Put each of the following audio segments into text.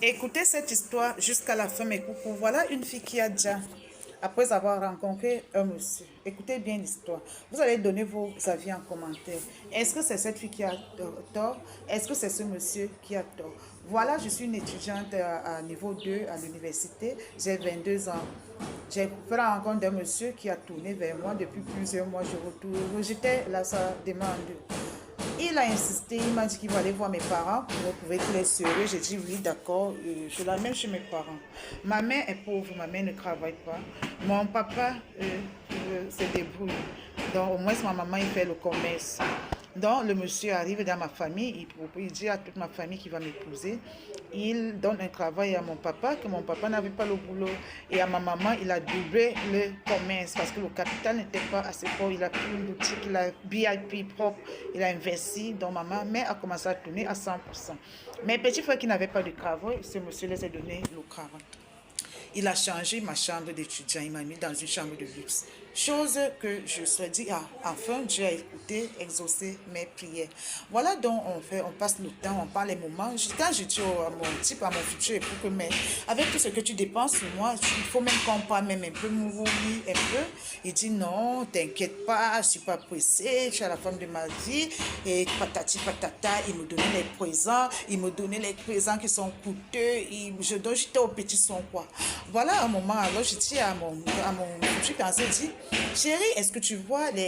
Écoutez cette histoire jusqu'à la fin, mes coucous. Voilà une fille qui a déjà, après avoir rencontré un monsieur, écoutez bien l'histoire. Vous allez donner vos avis en commentaire. Est-ce que c'est cette fille qui a tort? Est-ce que c'est ce monsieur qui a tort? Voilà, je suis une étudiante à niveau 2 à l'université. J'ai 22 ans. J'ai fait la rencontre d'un monsieur qui a tourné vers moi depuis plusieurs mois. Je retourne. J'étais là, sa demande. Il a insisté, il m'a dit qu'il va aller voir mes parents pour prouver qu'il est sérieux. J'ai dit oui, d'accord, je l'amène chez mes parents. Ma mère est pauvre, ma mère ne travaille pas. Mon papa se débrouille. Donc au moins ma maman, il fait le commerce. Donc le monsieur arrive dans ma famille, il dit à toute ma famille qu'il va m'épouser. Il donne un travail à mon papa, que mon papa n'avait pas le boulot. Et à ma maman, il a doublé le commerce parce que le capital n'était pas assez fort. Il a pris une boutique, il a VIP propre, il a investi. Donc ma mère a commencé à tourner à 100%. Mes petits frères qui n'avaient pas de travail, ce monsieur les a donné le travail. Il a changé ma chambre d'étudiant, il m'a mis dans une chambre de luxe. Chose que je me suis dit, ah, enfin Dieu a écouté, exaucé mes prières. Voilà donc on passe le temps, on parle les moments. Quand je dis à mon type, à mon futur époux que, mais avec tout ce que tu dépenses sur moi, il faut même qu'on parle même un peu, mourir un peu. Il dit non, t'inquiète pas, je ne suis pas pressé, tu es la femme de ma vie. Et patati patata, il me donnait les présents, il me donnait les présents qui sont coûteux. J'étais au petit son quoi. Voilà un moment, alors je dis à mon futur fiancé, dit, chérie, est-ce que tu vois, il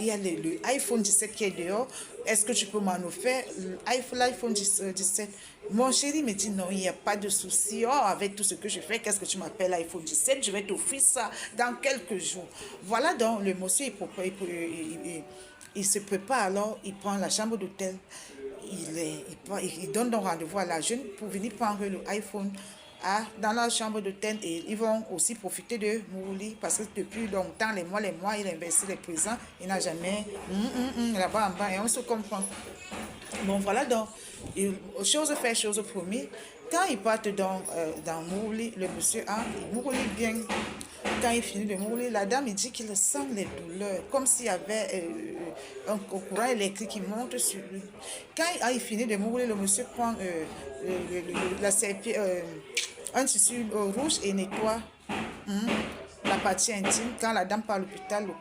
y a le iPhone 17 qui est dehors, est-ce que tu peux m'en offrir l'iPhone 17? Mon chéri me dit, non, il n'y a pas de souci, oh, avec tout ce que je fais, qu'est-ce que tu m'appelles iPhone 17, je vais t'offrir ça dans quelques jours. Voilà donc, le monsieur, il se prépare alors, il prend la chambre d'hôtel, il donne donc rendez-vous à la jeune pour venir prendre le iPhone dans la chambre d'hôtel et ils vont aussi profiter de Mourouli parce que depuis longtemps, les mois, il a investi les présents, il n'a jamais là-bas en bas et on se comprend. Bon voilà donc, chose fait, chose promis. Quand ils partent dans Mourouli, le monsieur Mourouli bien. Quand il finit de mourir, la dame il dit qu'il sent les douleurs, comme s'il y avait un courant électrique qui monte sur lui. Quand il finit de mourir, le monsieur prend la serpillère, un tissu rouge et nettoie la partie intime. Quand la dame part à l'hôpital, le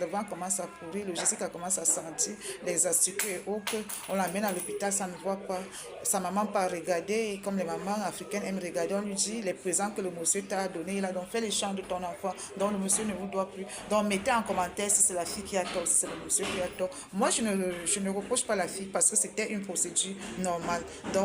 ventre commence à pourrir, le Jessica commence à sentir les asticots et autres. On l'amène à l'hôpital, ça ne voit pas. Sa maman part regarder, et comme les mamans africaines aiment regarder, on lui dit les présents que le monsieur t'a donné, il a donc fait les chants de ton enfant, donc le monsieur ne vous doit plus. Donc mettez en commentaire si c'est la fille qui a tort, si c'est le monsieur qui a tort. Moi, je ne reproche pas la fille parce que c'était une procédure normale. Donc,